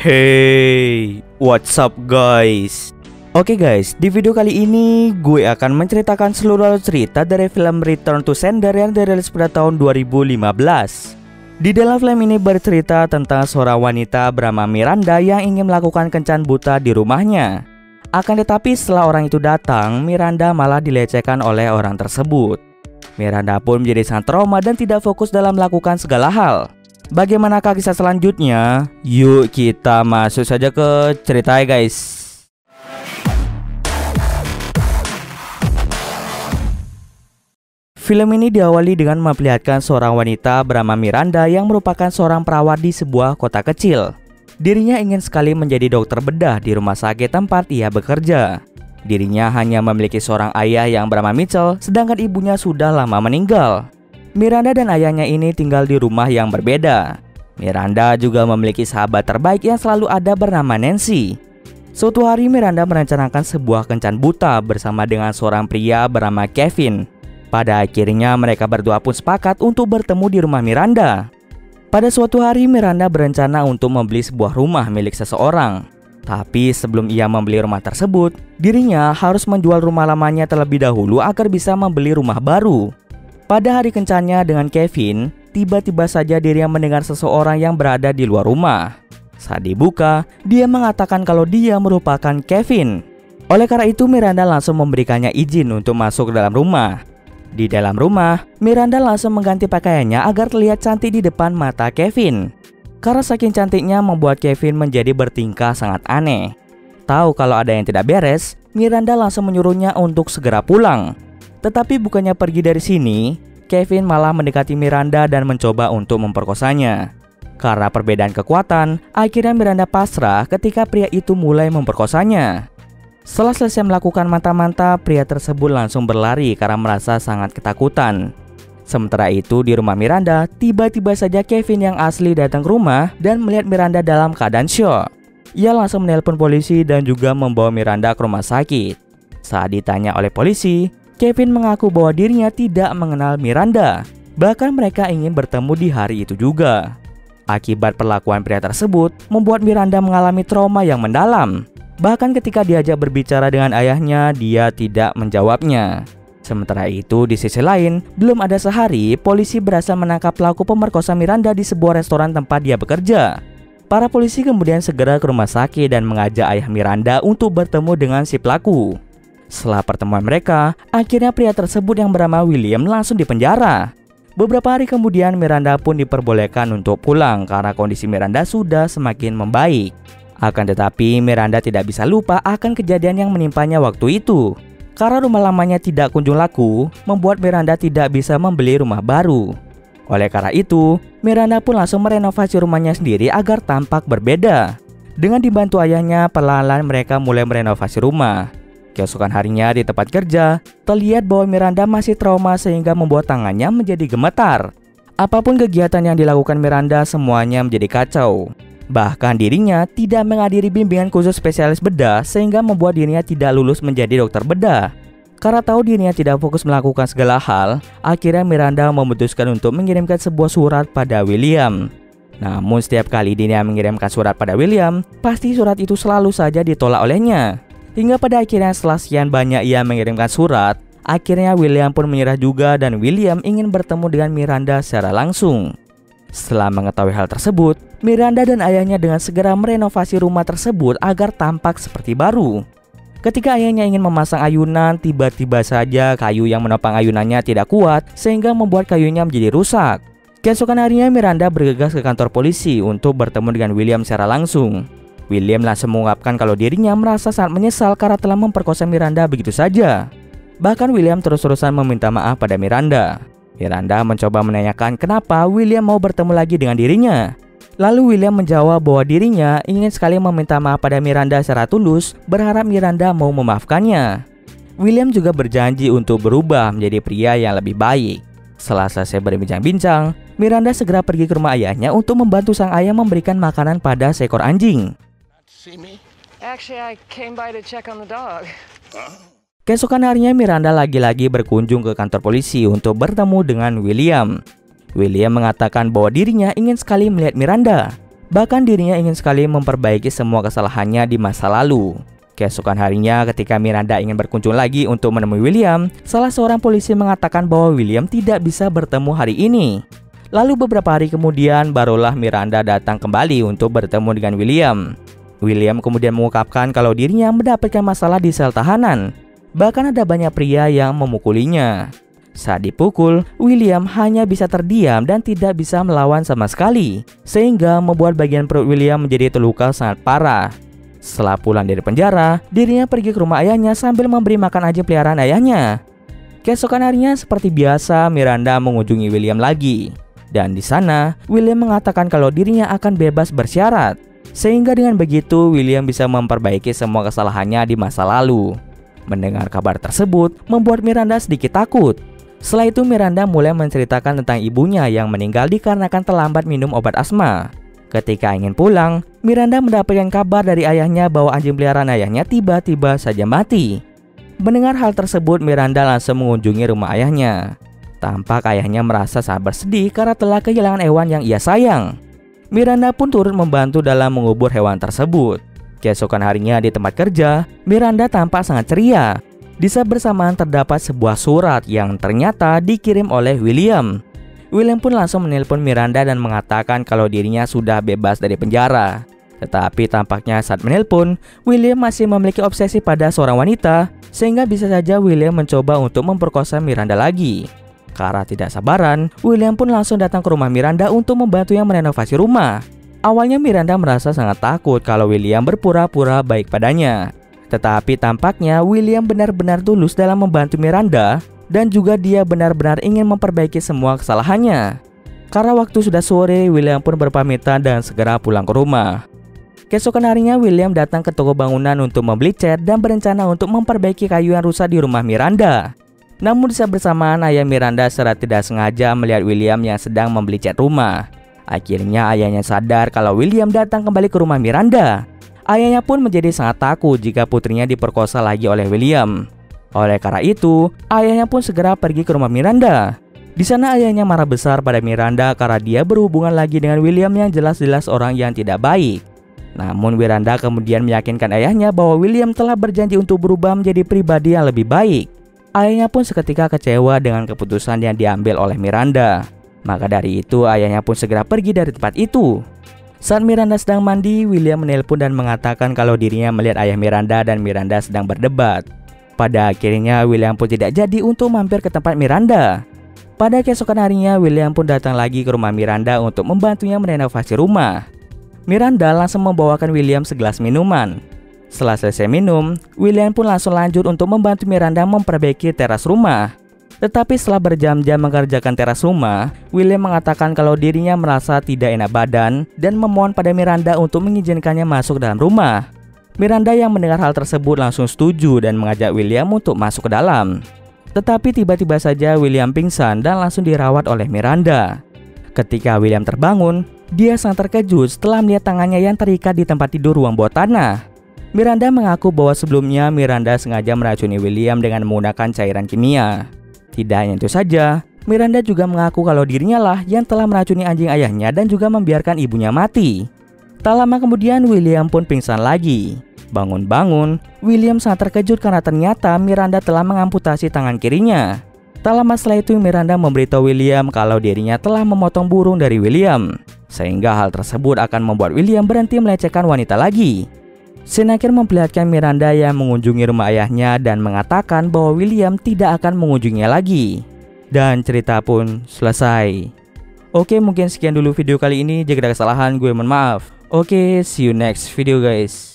Hey, what's up guys? Oke guys, di video kali ini gue akan menceritakan seluruh cerita dari film Return to Sender yang dirilis pada tahun 2015. Di dalam film ini bercerita tentang seorang wanita bernama Miranda yang ingin melakukan kencan buta di rumahnya. Akan tetapi setelah orang itu datang, Miranda malah dilecehkan oleh orang tersebut. Miranda pun menjadi sangat trauma dan tidak fokus dalam melakukan segala hal. Bagaimanakah kisah selanjutnya? Yuk kita masuk saja ke ceritanya guys. Film ini diawali dengan memperlihatkan seorang wanita bernama Miranda yang merupakan seorang perawat di sebuah kota kecil. Dirinya ingin sekali menjadi dokter bedah di rumah sakit tempat ia bekerja. Dirinya hanya memiliki seorang ayah yang bernama Mitchell, sedangkan ibunya sudah lama meninggal. Miranda dan ayahnya ini tinggal di rumah yang berbeda. Miranda juga memiliki sahabat terbaik yang selalu ada bernama Nancy. Suatu hari Miranda merencanakan sebuah kencan buta bersama dengan seorang pria bernama Kevin. Pada akhirnya mereka berdua pun sepakat untuk bertemu di rumah Miranda. Pada suatu hari Miranda berencana untuk membeli sebuah rumah milik seseorang. Tapi sebelum ia membeli rumah tersebut, dirinya harus menjual rumah lamanya terlebih dahulu agar bisa membeli rumah baru. Pada hari kencannya dengan Kevin, tiba-tiba saja dirinya mendengar seseorang yang berada di luar rumah. Saat dibuka, dia mengatakan kalau dia merupakan Kevin. Oleh karena itu Miranda langsung memberikannya izin untuk masuk ke dalam rumah. Di dalam rumah, Miranda langsung mengganti pakaiannya agar terlihat cantik di depan mata Kevin. Karena saking cantiknya membuat Kevin menjadi bertingkah sangat aneh. Tahu kalau ada yang tidak beres, Miranda langsung menyuruhnya untuk segera pulang. Tetapi bukannya pergi dari sini, Kevin malah mendekati Miranda dan mencoba untuk memperkosanya. Karena perbedaan kekuatan, akhirnya Miranda pasrah ketika pria itu mulai memperkosanya. Setelah selesai melakukan mantap-mantap, pria tersebut langsung berlari karena merasa sangat ketakutan. Sementara itu di rumah Miranda, tiba-tiba saja Kevin yang asli datang ke rumah dan melihat Miranda dalam keadaan syok. Ia langsung menelpon polisi dan juga membawa Miranda ke rumah sakit. Saat ditanya oleh polisi, Kevin mengaku bahwa dirinya tidak mengenal Miranda. Bahkan mereka ingin bertemu di hari itu juga. Akibat perlakuan pria tersebut, membuat Miranda mengalami trauma yang mendalam. Bahkan ketika diajak berbicara dengan ayahnya, dia tidak menjawabnya. Sementara itu, di sisi lain, belum ada sehari, polisi berhasil menangkap pelaku pemerkosa Miranda di sebuah restoran tempat dia bekerja. Para polisi kemudian segera ke rumah sakit dan mengajak ayah Miranda untuk bertemu dengan si pelaku. Setelah pertemuan mereka, akhirnya pria tersebut yang bernama William langsung dipenjara. Beberapa hari kemudian Miranda pun diperbolehkan untuk pulang karena kondisi Miranda sudah semakin membaik. Akan tetapi Miranda tidak bisa lupa akan kejadian yang menimpanya waktu itu. Karena rumah lamanya tidak kunjung laku, membuat Miranda tidak bisa membeli rumah baru. Oleh karena itu, Miranda pun langsung merenovasi rumahnya sendiri agar tampak berbeda. Dengan dibantu ayahnya, perlahan-lahan mereka mulai merenovasi rumah. Keesokan harinya di tempat kerja, terlihat bahwa Miranda masih trauma sehingga membuat tangannya menjadi gemetar. Apapun kegiatan yang dilakukan Miranda semuanya menjadi kacau. Bahkan dirinya tidak menghadiri bimbingan khusus spesialis bedah sehingga membuat dirinya tidak lulus menjadi dokter bedah. Karena tahu dirinya tidak fokus melakukan segala hal, akhirnya Miranda memutuskan untuk mengirimkan sebuah surat pada William. Namun setiap kali dirinya mengirimkan surat pada William, pasti surat itu selalu saja ditolak olehnya. Hingga pada akhirnya setelah sekian banyak ia mengirimkan surat, akhirnya William pun menyerah juga dan William ingin bertemu dengan Miranda secara langsung. Setelah mengetahui hal tersebut, Miranda dan ayahnya dengan segera merenovasi rumah tersebut agar tampak seperti baru. Ketika ayahnya ingin memasang ayunan, tiba-tiba saja kayu yang menopang ayunannya tidak kuat sehingga membuat kayunya menjadi rusak. Keesokan harinya Miranda bergegas ke kantor polisi untuk bertemu dengan William secara langsung. William langsung mengungkapkan kalau dirinya merasa sangat menyesal karena telah memperkosa Miranda begitu saja. Bahkan William terus-terusan meminta maaf pada Miranda. Miranda mencoba menanyakan kenapa William mau bertemu lagi dengan dirinya. Lalu William menjawab bahwa dirinya ingin sekali meminta maaf pada Miranda secara tulus, berharap Miranda mau memaafkannya. William juga berjanji untuk berubah menjadi pria yang lebih baik. Setelah selesai berbincang-bincang, Miranda segera pergi ke rumah ayahnya untuk membantu sang ayah memberikan makanan pada seekor anjing. Keesokan harinya Miranda lagi-lagi berkunjung ke kantor polisi untuk bertemu dengan William. William mengatakan bahwa dirinya ingin sekali melihat Miranda. Bahkan dirinya ingin sekali memperbaiki semua kesalahannya di masa lalu. Keesokan harinya ketika Miranda ingin berkunjung lagi untuk menemui William, salah seorang polisi mengatakan bahwa William tidak bisa bertemu hari ini. Lalu beberapa hari kemudian barulah Miranda datang kembali untuk bertemu dengan William. William kemudian mengungkapkan kalau dirinya mendapatkan masalah di sel tahanan. Bahkan ada banyak pria yang memukulinya. Saat dipukul, William hanya bisa terdiam dan tidak bisa melawan sama sekali, sehingga membuat bagian perut William menjadi terluka sangat parah. Setelah pulang dari penjara, dirinya pergi ke rumah ayahnya sambil memberi makan anjing peliharaan ayahnya. Keesokan harinya seperti biasa, Miranda mengunjungi William lagi. Dan di sana, William mengatakan kalau dirinya akan bebas bersyarat. Sehingga dengan begitu, William bisa memperbaiki semua kesalahannya di masa lalu. Mendengar kabar tersebut, membuat Miranda sedikit takut. Setelah itu Miranda mulai menceritakan tentang ibunya yang meninggal dikarenakan terlambat minum obat asma. Ketika ingin pulang, Miranda mendapatkan kabar dari ayahnya bahwa anjing peliharaan ayahnya tiba-tiba saja mati. Mendengar hal tersebut, Miranda langsung mengunjungi rumah ayahnya. Tampak ayahnya merasa sangat bersedih karena telah kehilangan hewan yang ia sayang. Miranda pun turut membantu dalam mengubur hewan tersebut. Keesokan harinya di tempat kerja, Miranda tampak sangat ceria. Di saat bersamaan terdapat sebuah surat yang ternyata dikirim oleh William. William pun langsung menelpon Miranda dan mengatakan kalau dirinya sudah bebas dari penjara. Tetapi tampaknya saat menelpon, William masih memiliki obsesi pada seorang wanita, sehingga bisa saja William mencoba untuk memperkosa Miranda lagi. Karena tidak sabaran, William pun langsung datang ke rumah Miranda untuk membantunya merenovasi rumah. Awalnya Miranda merasa sangat takut kalau William berpura-pura baik padanya. Tetapi tampaknya William benar-benar tulus dalam membantu Miranda dan juga dia benar-benar ingin memperbaiki semua kesalahannya. Karena waktu sudah sore, William pun berpamitan dan segera pulang ke rumah. Keesokan harinya William datang ke toko bangunan untuk membeli cat dan berencana untuk memperbaiki kayu yang rusak di rumah Miranda. Namun di saat bersamaan ayah Miranda secara tidak sengaja melihat William yang sedang membeli cat rumah. Akhirnya ayahnya sadar kalau William datang kembali ke rumah Miranda. Ayahnya pun menjadi sangat takut jika putrinya diperkosa lagi oleh William. Oleh karena itu, ayahnya pun segera pergi ke rumah Miranda. Di sana ayahnya marah besar pada Miranda karena dia berhubungan lagi dengan William yang jelas-jelas orang yang tidak baik. Namun Miranda kemudian meyakinkan ayahnya bahwa William telah berjanji untuk berubah menjadi pribadi yang lebih baik. Ayahnya pun seketika kecewa dengan keputusan yang diambil oleh Miranda. Maka dari itu ayahnya pun segera pergi dari tempat itu. Saat Miranda sedang mandi, William menelpon dan mengatakan kalau dirinya melihat ayah Miranda dan Miranda sedang berdebat. Pada akhirnya William pun tidak jadi untuk mampir ke tempat Miranda. Pada keesokan harinya William pun datang lagi ke rumah Miranda untuk membantunya merenovasi rumah. Miranda langsung membawakan William segelas minuman. Setelah selesai minum, William pun langsung lanjut untuk membantu Miranda memperbaiki teras rumah. Tetapi setelah berjam-jam mengerjakan teras rumah, William mengatakan kalau dirinya merasa tidak enak badan dan memohon pada Miranda untuk mengizinkannya masuk ke dalam rumah. Miranda yang mendengar hal tersebut langsung setuju dan mengajak William untuk masuk ke dalam. Tetapi tiba-tiba saja William pingsan dan langsung dirawat oleh Miranda. Ketika William terbangun, dia sangat terkejut setelah melihat tangannya yang terikat di tempat tidur ruang bawah tanah. Miranda mengaku bahwa sebelumnya Miranda sengaja meracuni William dengan menggunakan cairan kimia. Tidak hanya itu saja, Miranda juga mengaku kalau dirinya lah yang telah meracuni anjing ayahnya dan juga membiarkan ibunya mati. Tak lama kemudian William pun pingsan lagi. Bangun-bangun, William sangat terkejut karena ternyata Miranda telah mengamputasi tangan kirinya. Tak lama setelah itu Miranda memberitahu William kalau dirinya telah memotong burung dari William. Sehingga hal tersebut akan membuat William berhenti melecehkan wanita lagi. Scene akhir memperlihatkan Miranda yang mengunjungi rumah ayahnya dan mengatakan bahwa William tidak akan mengunjunginya lagi. Dan cerita pun selesai. Oke, mungkin sekian dulu video kali ini. Jika ada kesalahan, gue mohon maaf. Oke, see you next video guys.